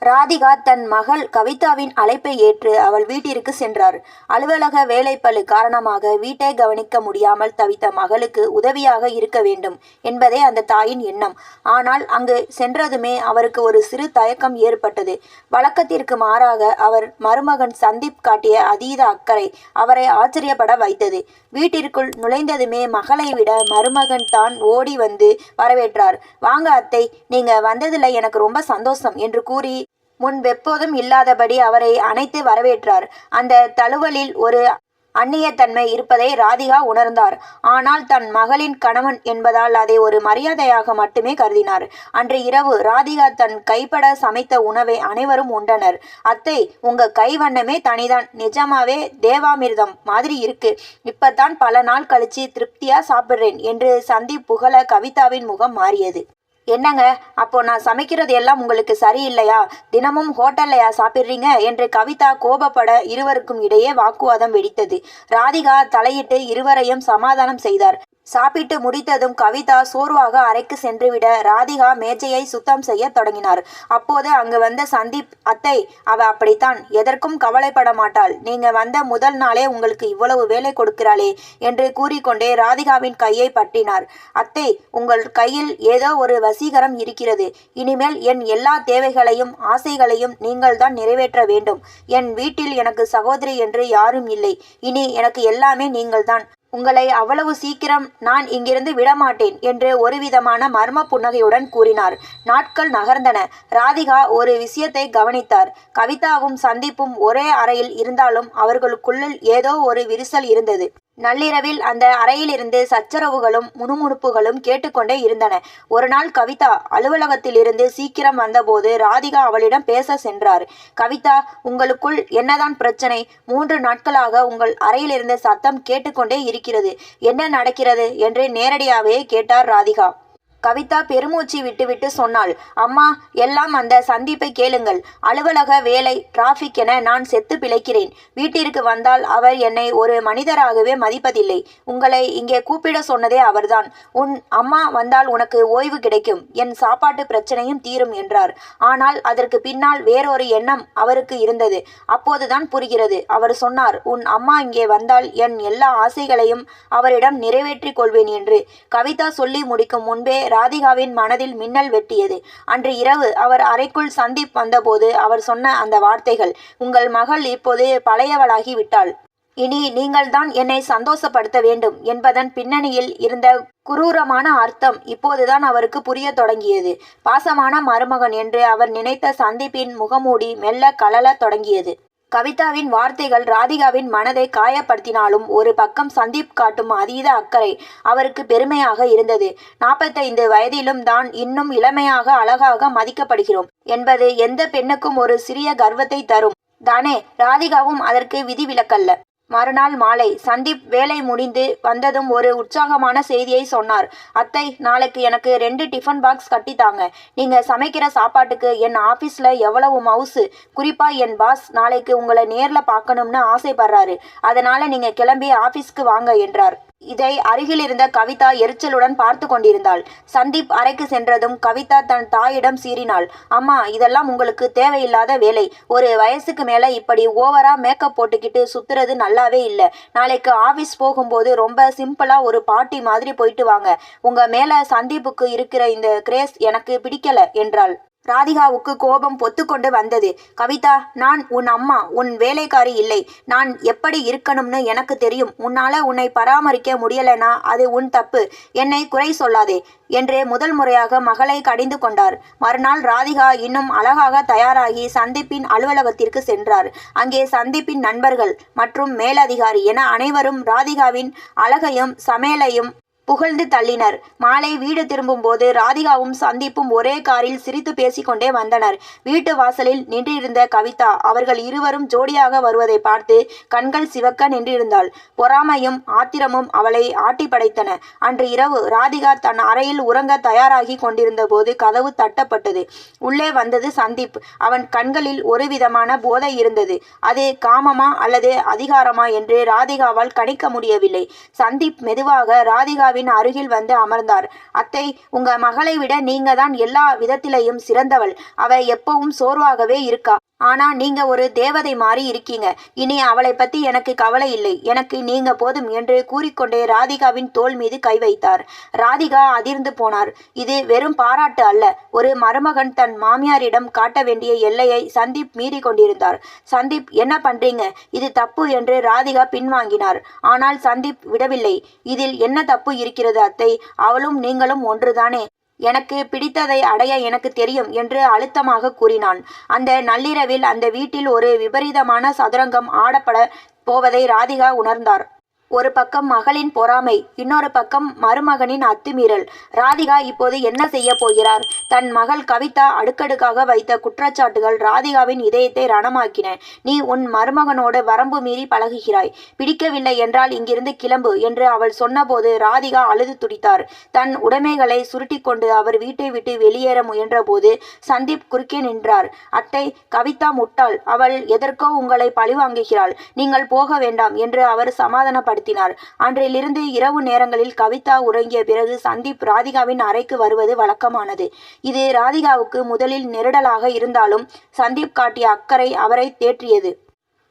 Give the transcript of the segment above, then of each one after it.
ராதிகா தன் மகள் கவிதாவின் அழைப்பை ஏற்று அவள் வீட்டிற்கு சென்றார். அலுவலக வேலைப்பளு காரணமாக வீட்டை கவனிக்க முடியாமல் தவித்த மகளுக்கு உதவியாக இருக்க வேண்டும் என்பதே அந்த தாயின் எண்ணம். ஆனால் அங்கு சென்றதுமே அவருக்கு ஒரு சிறு தயக்கம் ஏற்பட்டது. வழக்கத்திற்கு மாறாக அவர் மருமகன் சந்தீப் காட்டிய அதீத அக்கறை அவரை ஆச்சரியப்பட வைத்தது. வீட்டிற்குள் நுழைந்ததுமே மகளை விட மருமகன் தான் ஓடி வந்து வரவேற்றார். "வாங்க அத்தை, நீங்க வந்ததுல எனக்கு ரொம்ப சந்தோஷம்" என்று கூறி முன்பெப்போதும் இல்லாதபடி அவரை அணைத்து வரவேற்றார். அந்த தழுவலில் ஒரு அந்நியத்தன்மை இருப்பதை ராதிகா உணர்ந்தார். ஆனால் தன் மகளின் கணவன் என்பதால் அதை ஒரு மரியாதையாக மட்டுமே கருதினார். அன்று இரவு ராதிகா தன் கைப்பட சமைத்த உணவை அனைவரும் உண்டனர். "அத்தை, உங்க கை வண்ணமே தனிதான், நிஜமாவே தேவாமிர்தம் மாதிரி இருக்கு. இப்பதான் பல நாள் கழிச்சு திருப்தியா சாப்பிட்றேன்" என்று சந்தீப் புகழ கவிதாவின் முகம் மாறியது. "என்னங்க, அப்போ நான் சமைக்கிறது எல்லாம் உங்களுக்கு சரியில்லையா? தினமும் ஹோட்டல்லையா சாப்பிட்றீங்க?" என்று கவிதா கோபப்பட இருவருக்கும் இடையே வாக்குவாதம் வெடித்தது. ராதிகா தலையிட்டு இருவரையும் சமாதானம் செய்தார். சாப்பிட்டு முடித்ததும் கவிதா சோர்வாக அறைக்கு சென்றுவிட ராதிகா மேஜையை சுத்தம் செய்ய தொடங்கினார். அப்போது அங்கு வந்த சந்தீப், "அத்தை, அவ அப்படித்தான், எதற்கும் கவலைப்பட மாட்டாள். நீங்க வந்த முதல் நாளே உங்களுக்கு இவ்வளவு வேலை கொடுக்கிறாளே" என்று கூறிக்கொண்டே ராதிகாவின் கையை பற்றினார். "அத்தை, உங்கள் கையில் ஏதோ ஒரு வசீகரம் இருக்கிறது. இனிமேல் என் எல்லா தேவைகளையும் ஆசைகளையும் நீங்கள்தான் நிறைவேற்ற வேண்டும். என் வீட்டில் எனக்கு சகோதரி என்று யாரும் இல்லை. இனி எனக்கு எல்லாமே நீங்கள்தான். உங்களை அவ்வளவு சீக்கிரம் நான் இங்கிருந்து விடமாட்டேன்" என்று ஒருவிதமான மர்ம புன்னகையுடன் கூறினார். நாட்கள் நகர்ந்தன. ராதிகா ஒரு விஷயத்தை கவனித்தார். கவிதாவும் சந்தீப்பும் ஒரே அறையில் இருந்தாலும் அவர்களுக்குள்ளில் ஏதோ ஒரு விரிசல் இருந்தது. நள்ளிரவில் அந்த அறையிலிருந்து சச்சரவுகளும் முணுமுணுப்புகளும் கேட்டுக்கொண்டே இருந்தன. ஒரு நாள் கவிதா அலுவலகத்திலிருந்து சீக்கிரம் வந்தபோது ராதிகா அவளிடம் பேச சென்றார். "கவிதா, உங்களுக்குள் என்னதான் பிரச்சனை? 3 நாட்களாக உங்கள் அறையிலிருந்து சத்தம் கேட்டுக்கொண்டே இருக்கிறது. என்ன நடக்கிறது?" என்று நேரடியாகவே கேட்டார் ராதிகா. கவிதா பெருமூச்சு விட்டுவிட்டு சொன்னாள், "அம்மா, எல்லாம் அந்த சந்தீப்பை கேளுங்கள். அலுவலக வேலை, டிராஃபிக் என நான் செத்து பிழைக்கிறேன். வீட்டிற்கு வந்தால் அவர் என்னை ஒரு மனிதராகவே மதிப்பதில்லை. உங்களை இங்கே கூப்பிட சொன்னதே அவர்தான். உன் அம்மா வந்தால் உனக்கு ஓய்வு கிடைக்கும், என் சாப்பாட்டு பிரச்சனையும் தீரும்" என்றார். ஆனால் அதற்கு பின்னால் வேறொரு எண்ணம் அவருக்கு இருந்தது. அப்போதுதான் புரிகிறது. அவர் சொன்னார், "உன் அம்மா இங்கே வந்தால் என் எல்லா ஆசைகளையும் அவரிடம் நிறைவேற்றிக் கொள்வேன்" என்று. கவிதா சொல்லி முடிக்கும் முன்பே ராதிகாவின் மனதில் மின்னல் வெட்டியது. அன்று இரவு அவர் அறைக்குள் சந்தீப் வந்தபோது அவர் சொன்ன அந்த வார்த்தைகள், "உங்கள் மகள் இப்போது பழையவளாகி விட்டாள். இனி நீங்கள்தான் என்னை சந்தோஷப்படுத்த வேண்டும்" என்பதன் பின்னணியில் இருந்த குரூரமான அர்த்தம் இப்போதுதான் அவருக்கு புரிய தொடங்கியது. பாசமான மருமகன் என்று அவர் நினைத்த சந்தீப்பின் முகமூடி மெல்ல கழலத் தொடங்கியது. கவிதாவின் வார்த்தைகள் ராதிகாவின் மனதை காயப்படுத்தினாலும் ஒரு பக்கம் சந்தீப் காட்டும் அதீத அக்கறை அவருக்கு பெருமையாக இருந்தது. 45 வயதிலும் தான் இன்னும் இளமையாக அழகாக மதிக்கப்படுகிறோம் என்பது எந்த பெண்ணுக்கும் ஒரு சிறிய கர்வத்தை தரும் தானே. ராதிகாவும் அதற்கு விதிவிலக்கல்ல. மறுநாள் மாலை சந்தீப் வேலை முடிந்து வந்ததும் ஒரு உற்சாகமான செய்தியை சொன்னார். "அத்தை, நாளைக்கு எனக்கு 2 டிஃபன் பாக்ஸ் கட்டித்தாங்க. நீங்க சமைக்கிற சாப்பாட்டுக்கு என் ஆபீஸ்ல எவ்வளவு மவுசு. குறிப்பா என் பாஸ் நாளைக்கு உங்களை நேர்ல பார்க்கணும்னு ஆசைப்படுறாரு. அதனால நீங்க கிளம்பி ஆபீஸ்க்கு வாங்க" என்றார். இதை அருகிலிருந்த கவிதா எரிச்சலுடன் பார்த்து கொண்டிருந்தாள். சந்தீப் அறைக்கு சென்றதும் கவிதா தன் தாயிடம் சீறினாள். "அம்மா, இதெல்லாம் உங்களுக்கு தேவையில்லாத வேலை. ஒரு வயசுக்கு மேல இப்படி ஓவரா மேக்கப் போட்டுக்கிட்டு சுத்துறது நல்லாவே இல்லை. நாளைக்கு ஆபீஸ் போகும்போது ரொம்ப சிம்பிளா ஒரு பார்ட்டி மாதிரி போயிட்டு வாங்க. உங்க மேல சந்தீப்புக்கு இருக்கிற இந்த கிரேஸ் எனக்கு பிடிக்கல" என்றாள். ராதிகாவுக்கு கோபம் பொத்துக்கொண்டு வந்தது. "கவிதா, நான் உன் அம்மா, உன் வேலைக்காரி இல்லை. நான் எப்படி இருக்கணும்னு எனக்கு தெரியும். உன்னால உன்னை பராமரிக்க முடியலனா அது உன் தப்பு. என்னை குறை சொல்லாதே" என்று முதல் முறையாக மகளை கடிந்து கொண்டார். மறுநாள் ராதிகா இன்னும் அழகாக தயாராகி சந்தீப்பின் அலுவலகத்திற்கு சென்றார். அங்கே சந்தீப்பின் நண்பர்கள் மற்றும் மேலதிகாரி என அனைவரும் ராதிகாவின் அழகையும் சமையலையும் புகழ்ந்து தள்ளினர். மாலை வீடு திரும்பும்போது ராதிகாவும் சந்தீப்பும் ஒரே காரில் சிரித்து பேசிக்கொண்டே வந்தனர். வீட்டு வாசலில் நின்றிருந்த கவிதா அவர்கள் இருவரும் ஜோடியாக வருவதை பார்த்து கண்கள் சிவக்க நின்றிருந்தாள். பொறாமையும் ஆத்திரமும் அவளை ஆட்டி படைத்தன. அன்று இரவு ராதிகா தன் அறையில் உறங்க தயாராகி கொண்டிருந்த போது கதவு தட்டப்பட்டது. உள்ளே வந்தது சந்தீப். அவன் கண்களில் ஒரு விதமான போதை இருந்தது. அது காமமா அல்லது அதிகாரமா என்று ராதிகாவால் கணிக்க முடியவில்லை. சந்தீப் மெதுவாக ராதிகா ராதிகாவின் அருகில் வந்து அமர்ந்தார். அத்தை, உங்க மகளை விட நீங்க தான் எல்லா விதத்திலையும் சிறந்தவள். அவ எப்பவும் சோர்வாகவே இருக்கா. ஆனா நீங்க ஒரு தேவதை மாறி இருக்கீங்க. இனி அவளை பத்தி எனக்கு கவலை இல்லை. எனக்கு நீங்க போதும் என்று கூறிக்கொண்டே ராதிகாவின் தோள் மீது கை வைத்தார். ராதிகா அதிர்ந்து போனார். இது வெறும் பாராட்டு அல்ல. ஒரு மருமகன் தன் மாமியாரிடம் காட்ட வேண்டிய எல்லையை சந்தீப் மீறி கொண்டிருந்தார். சந்தீப், என்ன பண்றீங்க? இது தப்பு என்று ராதிகா பின்வாங்கினார். ஆனால் சந்தீப் விடவில்லை. இதில் என்ன தப்பு இருக்கிறது அத்தை? அவளும் நீங்களும் ஒன்றுதானே. எனக்கு பிடித்ததை அடைய எனக்கு தெரியும் என்று அழுத்தமாக கூறினான். அந்த நள்ளிரவில் அந்த வீட்டில் ஒரு விபரீதமான சதுரங்கம் ஆடப்பட போவதை ராதிகா உணர்ந்தார். ஒரு பக்கம் மகளின் பொறாமை, இன்னொரு பக்கம் மருமகனின் அத்துமீறல். ராதிகா இப்போது என்ன செய்ய போகிறார்? தன் மகள் கவிதா அடுக்கடுக்காக வைத்த குற்றச்சாட்டுகள் ராதிகாவின் இதயத்தை ரணமாக்கின. நீ உன் மருமகனோடு வரம்பு மீறி பழகுகிறாய். பிடிக்கவில்லை என்றால் இங்கிருந்து கிளம்பு என்று அவள் சொன்னபோது ராதிகா அழுது துடித்தார். தன் உடைமைகளை சுருட்டி கொண்டு அவர் வீட்டை விட்டு வெளியேற முயன்ற போது சந்தீப் குறுக்கே நின்றார். அத்தை, கவிதா முட்டாள். அவள் எதற்கோ உங்களை பழிவாங்குகிறாள். நீங்கள் போக வேண்டாம் என்று அவர் சமாதானப்படுத்தினார். அன்றிலிருந்து இரவு நேரங்களில் கவிதா உறங்கிய பிறகு சந்தீப் ராதிகாவின் அறைக்கு வருவது வழக்கமானது. இது ராதிகாவுக்கு முதலில் நெருடலாக இருந்தாலும் சந்தீப் காட்டிய அக்கறை அவரை தேற்றியது.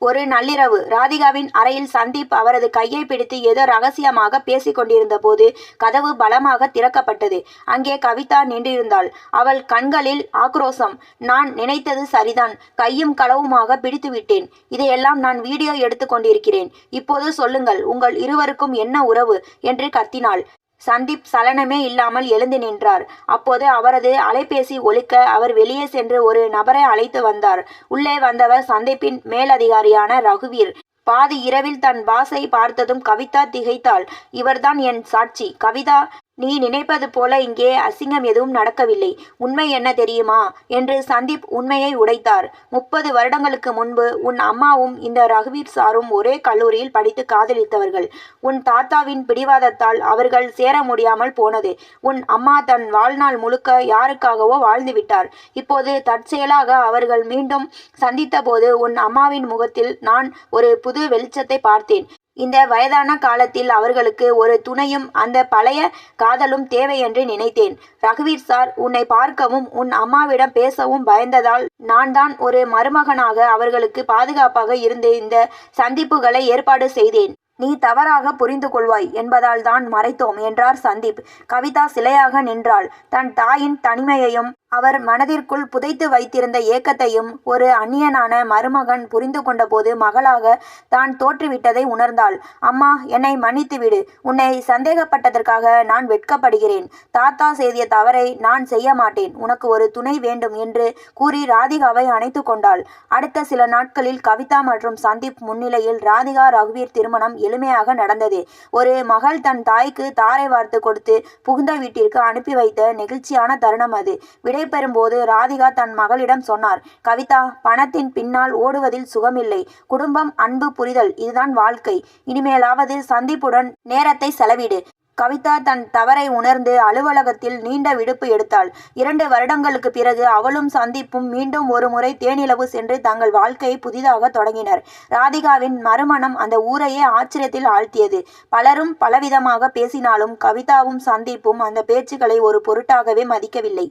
ஒரு நள்ளிரவு ராதிகாவின் அறையில் சந்தீப் அவரது கையை பிடித்து ஏதோ ரகசியமாக பேசிக் கொண்டிருந்த போது கதவு பலமாக திறக்கப்பட்டது. அங்கே கவிதா நின்றிருந்தாள். அவள் கண்களில் ஆக்ரோசம். நான் நினைத்தது சரிதான். கையும் களவுமாக பிடித்து விட்டேன். இதையெல்லாம் நான் வீடியோ எடுத்து கொண்டிருக்கிறேன். இப்போது சொல்லுங்கள், உங்கள் இருவருக்கும் என்ன உறவு என்று கத்தினாள். சந்தீப் சலனமே இல்லாமல் எழுந்து நின்றார். அப்போது அவரது அலைபேசி ஒலிக்க அவர் வெளியே சென்று ஒரு நபரை அழைத்து வந்தார். உள்ளே வந்தவர் சந்தீப்பின் மேலதிகாரியான ரகுவீர். பாதி இரவில் தன் பாஸை பார்த்ததும் கவிதா திகைத்தாள். இவர்தான் என் சாட்சி. கவிதா, நீ நினைப்பது போல இங்கே அசிங்கம் எதுவும் நடக்கவில்லை. உண்மை என்ன தெரியுமா என்று சந்தீப் உண்மையை உடைத்தார். 30 வருடங்களுக்கு முன்பு உன் அம்மாவும் இந்த ரகுவீர் சாரும் ஒரே கல்லூரியில் படித்து காதலித்தவர்கள். உன் தாத்தாவின் பிடிவாதத்தால் அவர்கள் சேர முடியாமல் போனது. உன் அம்மா தன் வாழ்நாள் முழுக்க யாருக்காகவோ வாழ்ந்துவிட்டார். இப்போது தற்செயலாக அவர்கள் மீண்டும் சந்தித்த போது உன் அம்மாவின் முகத்தில் நான் ஒரு புது வெளிச்சத்தை பார்த்தேன். இந்த வயதான காலத்தில் அவர்களுக்கு ஒரு துணையும் அந்த பழைய காதலும் தேவை என்று நினைத்தேன். ரகுவீர் சார், உன்னை பார்க்கவும் உன் அம்மாவிடம் பேசவும் பயந்ததால் நான் தான் ஒரு மருமகனாக அவர்களுக்கு பாதுகாப்பாக இருந்து இந்த சந்திப்புகளை ஏற்பாடு செய்தேன். நீ தவறாக புரிந்து கொள்வாய் என்பதால் தான் மறைத்தோம் என்றார் சந்தீப். கவிதா சிலையாக நின்றாள். தன் தாயின் தனிமையையும் அவர் மனதிற்குள் புதைத்து வைத்திருந்த ஏக்கத்தையும் ஒரு அந்நியனான மருமகன் புரிந்து கொண்டபோது மகளாக தான் தோற்றுவிட்டதை உணர்ந்தாள். அம்மா, என்னை மன்னித்து விடு. உன்னை சந்தேகப்பட்டதற்காக நான் வெட்கப்படுகிறேன். தாத்தா செய்த தவறை நான் செய்ய மாட்டேன். உனக்கு ஒரு துணை வேண்டும் என்று கூறி ராதிகாவை அணைத்து கொண்டாள். அடுத்த சில நாட்களில் கவிதா மற்றும் சந்தீப் முன்னிலையில் ராதிகா ரகுவீர் திருமணம் எளிமையாக நடந்தது. ஒரு மகள் தன் தாய்க்கு தாரை வார்த்து கொடுத்து புகுந்த வீட்டிற்கு அனுப்பி வைத்த நெகிழ்ச்சியான தருணம் அது. விடைபெறும்போது ராதிகா தன் மகளிடம் சொன்னார். கவிதா, பணத்தின் பின்னால் ஓடுவதில் சுகமில்லை. குடும்பம், அன்பு, புரிதல், இதுதான் வாழ்க்கை. இனிமேலாவது சந்தீப்புடன் நேரத்தை செலவிடு. கவிதா தன் தவறை உணர்ந்து அலுவலகத்தில் நீண்ட விடுப்பு எடுத்தாள். 2 வருடங்களுக்கு பிறகு அவளும் சந்தீப்பும் மீண்டும் ஒரு முறை தேனிலவு சென்று தங்கள் வாழ்க்கையை புதிதாக தொடங்கினர். ராதிகாவின் மறுமணம் அந்த ஊரையே ஆச்சரியத்தில் ஆழ்த்தியது. பலரும் பலவிதமாக பேசினாலும் கவிதாவும் சந்தீப்பும் அந்த பேச்சுக்களை ஒரு பொருட்டாகவே மதிக்கவில்லை.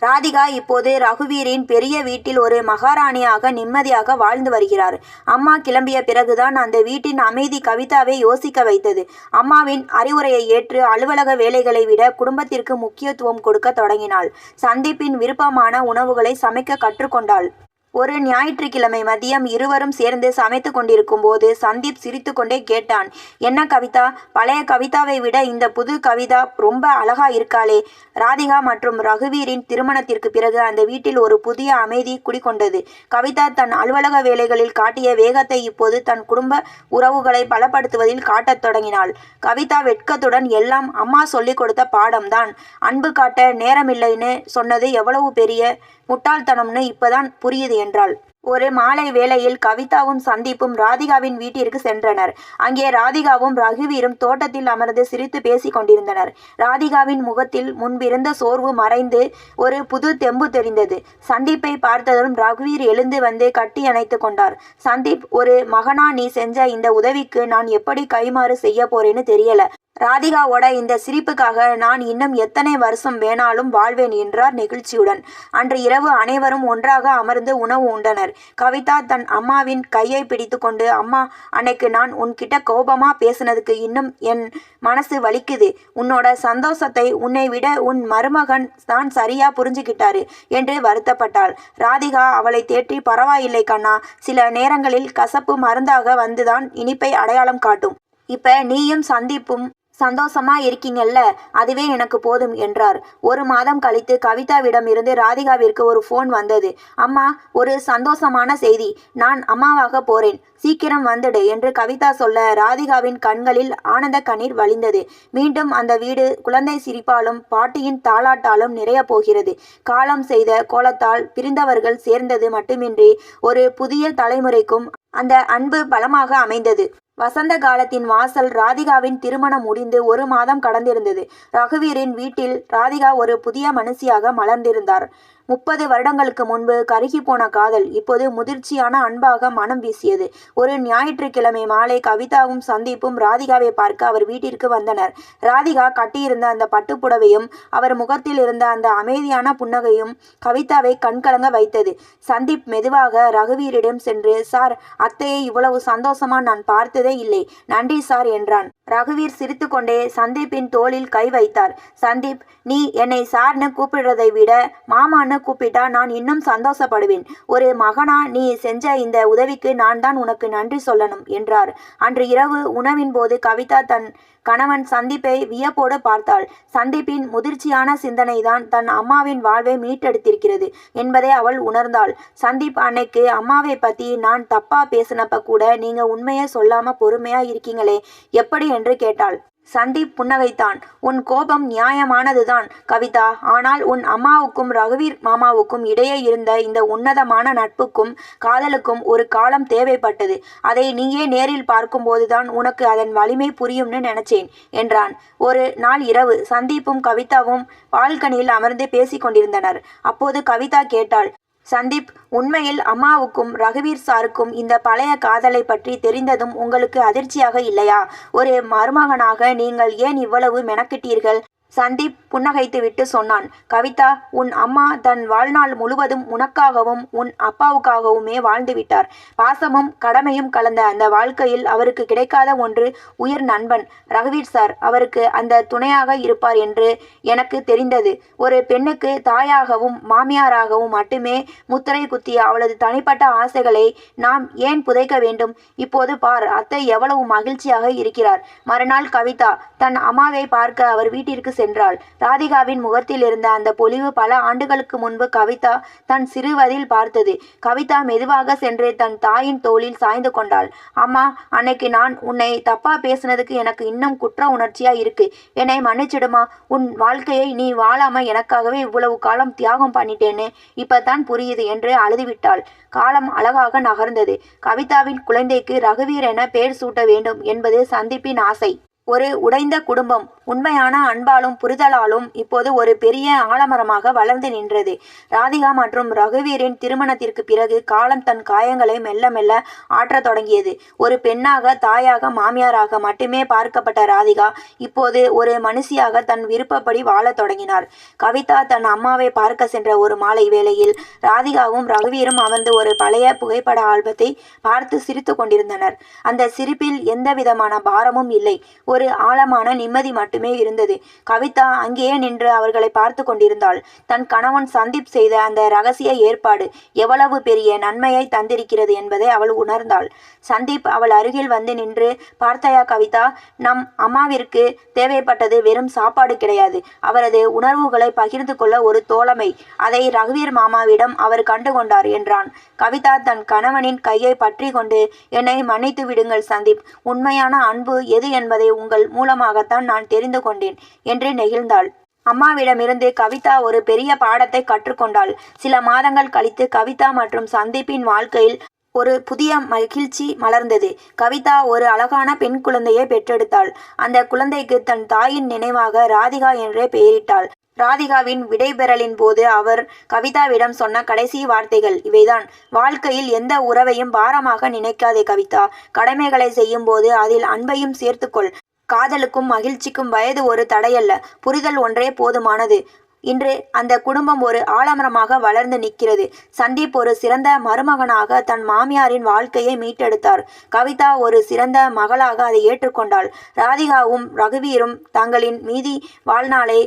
ராதிகா இப்போது ரகுவீரின் பெரிய வீட்டில் ஒரு மகாராணியாக நிம்மதியாக வாழ்ந்து வருகிறார். அம்மா கிளம்பிய பிறகுதான் அந்த வீட்டின் அமைதி கவிதாவை யோசிக்க வைத்தது. அம்மாவின் அறிவுரையை ஏற்று அலுவலக வேலைகளை விட குடும்பத்திற்கு முக்கியத்துவம் கொடுக்க தொடங்கினாள். சந்தீப்பின் விருப்பமான உணவுகளை சமைக்க கற்றுக்கொண்டாள். ஒரு ஞாயிற்றுக்கிழமை மதியம் இருவரும் சேர்ந்து சமைத்து கொண்டிருக்கும் போது சந்தீப் சிரித்து கொண்டே கேட்டான். என்ன கவிதா, பழைய கவிதாவை விட இந்த புது கவிதா ரொம்ப அழகா இருக்காளே. ராதிகா மற்றும் ரகுவீரின் திருமணத்திற்கு பிறகு அந்த வீட்டில் ஒரு புதிய அமைதி குடிகொண்டது. கவிதா தன் அலுவலக வேலைகளில் காட்டிய வேகத்தை இப்போது தன் குடும்ப உறவுகளை பலப்படுத்துவதில் காட்டத் தொடங்கினாள். கவிதா வெட்கத்துடன், எல்லாம் அம்மா சொல்லிக் கொடுத்த பாடம்தான். அன்பு காட்ட நேரமில்லைன்னு சொன்னது எவ்வளவு பெரிய முட்டாள்தனம்னு இப்பதான் புரியுது என்றாள். ஒரு மாலை வேளையில் கவிதாவும் சந்தீப்பும் ராதிகாவின் வீட்டிற்கு சென்றனர். அங்கே ராதிகாவும் ரகுவீரும் தோட்டத்தில் அமர்ந்து சிரித்து பேசிக் கொண்டிருந்தனர். ராதிகாவின் முகத்தில் முன்பிருந்த சோர்வு மறைந்து ஒரு புது தெம்பு தெரிந்தது. சந்தீப்பை பார்த்ததும் ரகுவீர் எழுந்து வந்து கட்டி அணைத்து கொண்டார். சந்தீப், ஒரு மகனா நீ செஞ்ச இந்த உதவிக்கு நான் எப்படி கைமாறு செய்ய போறேன்னு தெரியல. ராதிகாவோட இந்த சிரிப்புக்காக நான் இன்னும் எத்தனை வருஷம் வேணாலும் வாழ்வேன் என்றார் நெகிழ்ச்சியுடன். அன்று இரவு அனைவரும் ஒன்றாக அமர்ந்து உணவு உண்டனர். கவிதா தன் அம்மாவின் கையை பிடித்து கொண்டு, அம்மா, அன்னைக்கு நான் உன்கிட்ட கோபமா பேசுனதுக்கு இன்னும் என் மனசு வலிக்குது. உன்னோட சந்தோஷத்தை உன்னை விட உன் மருமகன் தான் சரியா புரிஞ்சுக்கிட்டாரு என்று வருத்தப்பட்டாள். ராதிகா அவளை தேற்றி, பரவாயில்லை கண்ணா, சில நேரங்களில் கசப்பு மருந்தாக வந்துதான் இனிப்பை அடையாளம் காட்டும். இப்ப நீயும் சந்திப்பும் சந்தோஷமா இருக்கீங்கல்ல, அதுவே எனக்கு போதும் என்றார். 1 மாதம் கழித்து கவிதாவிடம் இருந்து ராதிகாவிற்கு ஒரு போன் வந்தது. அம்மா, ஒரு சந்தோஷமான செய்தி. நான் அம்மாவாக போறேன், சீக்கிரம் வந்துடு என்று கவிதா சொல்ல ராதிகாவின் கண்களில் ஆனந்த கண்ணீர் வழிந்தது. மீண்டும் அந்த வீடு குழந்தை சிரிப்பாலும் பாட்டியின் தாலாட்டாலும் நிறைய போகிறது. காலம் செய்த கோலத்தால் பிரிந்தவர்கள் சேர்ந்தது மட்டுமின்றி ஒரு புதிய தலைமுறைக்கும் அந்த அன்பு பலமாக அமைந்தது. வசந்த காலத்தின் வாசல். ராதிகாவின் திருமணம் முடிந்து 1 மாதம் கடந்திருந்தது. ரகுவீரின் வீட்டில் ராதிகா ஒரு புதிய மனுஷியாக மலர்ந்திருந்தார். 30 வருடங்களுக்கு முன்பு கருகி போன காதல் இப்போது முதிர்ச்சியான அன்பாக மனம் வீசியது. ஒரு ஞாயிற்றுக்கிழமை மாலை கவிதாவும் சந்தீப்பும் ராதிகாவை பார்க்க அவர் வீட்டிற்கு வந்தனர். ராதிகா கட்டியிருந்த அந்த பட்டுப்புடவையும் அவர் முகத்தில் இருந்த அந்த அமைதியான புன்னகையும் கவிதாவை கண்கலங்க வைத்தது. சந்தீப் மெதுவாக ரகுவீரிடம் சென்று, சார், அத்தையை இவ்வளவு சந்தோஷமா நான் பார்த்ததே இல்லை, நன்றி சார் என்றான். ரகுவீர் சிரித்து கொண்டே சந்தீப்பின் தோளில் கை வைத்தார். சந்தீப், நீ என்னை சார்னு கூப்பிடுறதை விட மாமான்னு கூப்பிட்டா நான் இன்னும் சந்தோஷப்படுவேன். ஒரு மகனா நீ செஞ்ச இந்த உதவிக்கு நான் தான் உனக்கு நன்றி சொல்லணும் என்றார். அன்று இரவு உணவின் போது கவிதா தன் கணவன் சந்தீப்பை வியப்போடு பார்த்தாள். சந்தீப்பின் முதிர்ச்சியான சிந்தனைதான் தன் அம்மாவின் வாழ்வை மீட்டெடுத்திருக்கிறது என்பதை அவள் உணர்ந்தாள். சந்தீப், அன்னைக்கு அம்மாவை பத்தி நான் தப்பா பேசினப்ப கூட நீங்க உண்மையை சொல்லாம பொறுமையா இருக்கீங்களே, எப்படி என்று கேட்டாள். சந்தீப் புன்னகைத்தான். உன் கோபம் நியாயமானதுதான் கவிதா, ஆனால் உன் அம்மாவுக்கும் ரகுவீர் மாமாவுக்கும் இடையே இருந்த இந்த உன்னதமான நட்புக்கும் காதலுக்கும் ஒரு காலம் தேவைப்பட்டது. அதை நீயே நேரில் பார்க்கும்போதுதான் உனக்கு அதன் வலிமை புரியும்னு நினைச்சேன் என்றான். ஒரு நாள் இரவு சந்தீப்பும் கவிதாவும் பால்கனியில் அமர்ந்து பேசிக் கொண்டிருந்தனர். அப்போது கவிதா கேட்டாள், சந்தீப், உண்மையில் அம்மாவுக்கும் ரகுவீர் சாருக்கும் இந்த பழைய காதலை பற்றி தெரிந்ததும் உங்களுக்கு அதிர்ச்சியாக இல்லையா? ஒரு மருமகனாக நீங்கள் ஏன் இவ்வளவு மெனக்கிட்டீர்கள்? சந்தீப் புன்னகைத்து விட்டு சொன்னான். கவிதா, உன் அம்மா தன் வாழ்நாள் முழுவதும் உனக்காகவும் உன் அப்பாவுக்காகவுமே வாழ்ந்துவிட்டார். பாசமும் கடமையும் கலந்த அந்த வாழ்க்கையில் அவருக்கு கிடைக்காத ஒன்று உயிர் நண்பன் ரகுவீர் சார். அவருக்கு அந்த துணையாக இருப்பார் என்று எனக்கு தெரிந்தது. ஒரு பெண்ணுக்கு தாயாகவும் மாமியாராகவும் மட்டுமே முத்திரை குத்திய அவளது தனிப்பட்ட ஆசைகளை நாம் ஏன் புதைக்க வேண்டும்? இப்போது பார், அத்தை எவ்வளவு மகிழ்ச்சியாக இருக்கிறார். மறுநாள் கவிதா தன் அம்மாவை பார்க்க அவர் வீட்டிற்கு சென்றாள். ராதிகாவின் முகத்தில் இருந்த அந்த பொலிவு பல ஆண்டுகளுக்கு முன்பு கவிதா தன் சிறுவதில் பார்த்தது. கவிதா மெதுவாக சென்று தன் தாயின் தோளில் சாய்ந்து கொண்டாள். அம்மா, அன்னைக்கு நான் உன்னை தப்பா பேசுனதுக்கு எனக்கு இன்னும் குற்ற உணர்ச்சியா இருக்கு. என்னை மன்னிச்சிடுமா. உன் வாழ்க்கையை நீ வாழாம எனக்காகவே இவ்வளவு காலம் தியாகம் பண்ணிட்டேன்னு இப்பதான் புரியுது என்று அழுதுவிட்டாள். காலம் அழகாக நகர்ந்தது. கவிதாவின் குழந்தைக்கு ரகுவீர் என பெயர் சூட்ட வேண்டும் என்பது சந்தீப்பின் ஆசை. ஒரு உடைந்த குடும்பம் உண்மையான அன்பாலும் புரிதலாலும் இப்போது ஒரு பெரிய ஆலமரமாக வளர்ந்து நின்றது. ராதிகா மற்றும் ரகுவீரின் திருமணத்திற்கு பிறகு காலம் தன் காயங்களை மெல்ல மெல்ல ஆற்றத் தொடங்கியது. ஒரு பெண்ணாக, தாயாக, மாமியாராக மட்டுமே பார்க்கப்பட்ட ராதிகா இப்போது ஒரு மனுஷியாக தன் விருப்பப்படி வாழத் தொடங்கினார். கவிதா தன் அம்மாவை பார்க்க சென்ற ஒரு மாலை வேளையில் ராதிகாவும் ரகுவீரும் அமர்ந்து ஒரு பழைய புகைப்பட ஆல்பத்தை பார்த்து சிரித்து கொண்டிருந்தனர். அந்த சிரிப்பில் எந்த விதமான பாரமும் இல்லை, ஒரு ஆழமான நிம்மதி மட்டுமே இருந்தது. கவிதா அங்கேயே நின்று அவர்களை பார்த்து கொண்டிருந்தாள். தன் கணவன் சந்தீப் செய்த அந்த ரகசிய ஏற்பாடு எவ்வளவு பெரிய நன்மையை தந்திருக்கிறது என்பதை அவள் உணர்ந்தாள். சந்தீப் அவள் அருகில் வந்து நின்று, பார்த்தாயா கவிதா, நம் அம்மாவிற்கு தேவைப்பட்டது வெறும் சாப்பாடு கிடையாது, அவரது உணர்வுகளை பகிர்ந்து கொள்ள ஒரு தோழமை. அதை ரகுவீர் மாமாவிடம் அவர் கண்டுகொண்டார் என்றான். கவிதா தன் கணவனின் கையை பற்றி கொண்டு, என்னை மன்னித்து விடுங்கள் சந்தீப், உண்மையான அன்பு எது என்பதை உங்கள் மூலமாகத்தான் நான் தெரிந்து கொண்டேன் என்று நெகிழ்ந்தாள். அம்மாவிடமிருந்து கவிதா ஒரு பெரிய பாடத்தை கற்றுக்கொண்டாள். சில மாதங்கள் கழித்து கவிதா மற்றும் சந்தீப்பின் வாழ்க்கையில் ஒரு புதிய மகிழ்ச்சி மலர்ந்தது. கவிதா ஒரு அழகான பெண் குழந்தையை பெற்றெடுத்தாள். அந்த குழந்தைக்கு தன் தாயின் நினைவாக ராதிகா என்றே பெயரிட்டாள். ராதிகாவின் விடைபெறலின் போது அவர் கவிதாவிடம் சொன்ன கடைசி வார்த்தைகள் இவைதான். வாழ்க்கையில் எந்த உறவையும் பாரமாக நினைக்காதே கவிதா, கடமைகளை செய்யும் போது அதில் அன்பையும் சேர்த்துக்கொள். காதலுக்கும் மகிழ்ச்சிக்கும் வயது ஒரு தடையல்ல, புரிதல் ஒன்றே போதுமானது. இன்று அந்த குடும்பம் ஒரு ஆலமரமாக வளர்ந்து நிற்கிறது. சந்தீப் ஒரு சிறந்த மருமகனாக தன் மாமியாரின் வாழ்க்கையை மீட்டெடுத்தார். கவிதா ஒரு சிறந்த மகளாக அதை ஏற்றுக்கொண்டாள். ராதிகாவும் ரகுவீரும் தங்களின் மீதி வாழ்நாளை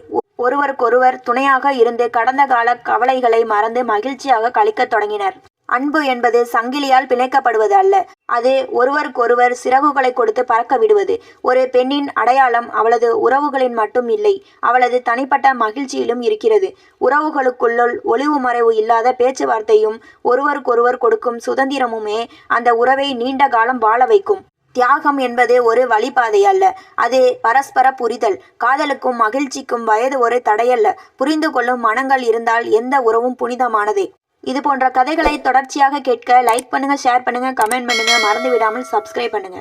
ஒருவருக்கொருவர் துணையாக இருந்து கடந்த கால கவலைகளை மறந்து மகிழ்ச்சியாக கழிக்கத் தொடங்கினர். அன்பு என்பது சங்கிலியால் பிணைக்கப்படுவது அல்ல, அது ஒருவருக்கொருவர் சிறகுகளை கொடுத்து பறக்க விடுவது. ஒரு பெண்ணின் அடையாளம் அவளது உறவுகளின் மட்டும் இல்லை, அவளது தனிப்பட்ட மகிழ்ச்சியிலும் இருக்கிறது. உறவுகளுக்குள்ளுள் ஒளிவு மறைவு இல்லாத பேச்சுவார்த்தையும் ஒருவருக்கொருவர் கொடுக்கும் சுதந்திரமுமே அந்த உறவை நீண்ட காலம் வாழ வைக்கும். தியாகம் என்பது ஒரு வழிபாதை அல்ல, அது பரஸ்பர புரிதல். காதலுக்கும் மகிழ்ச்சிக்கும் வயது ஒரு தடையல்ல, புரிந்து கொள்ளும் மனங்கள் இருந்தால் எந்த உறவும் புனிதமானதே. இது போன்ற கதைகளை தொடர்ச்சியாக கேட்க லைக் பண்ணுங்க, ஷேர் பண்ணுங்க, கமெண்ட் பண்ணுங்க, மறந்து விடாமல் சப்ஸ்கிரைப் பண்ணுங்க.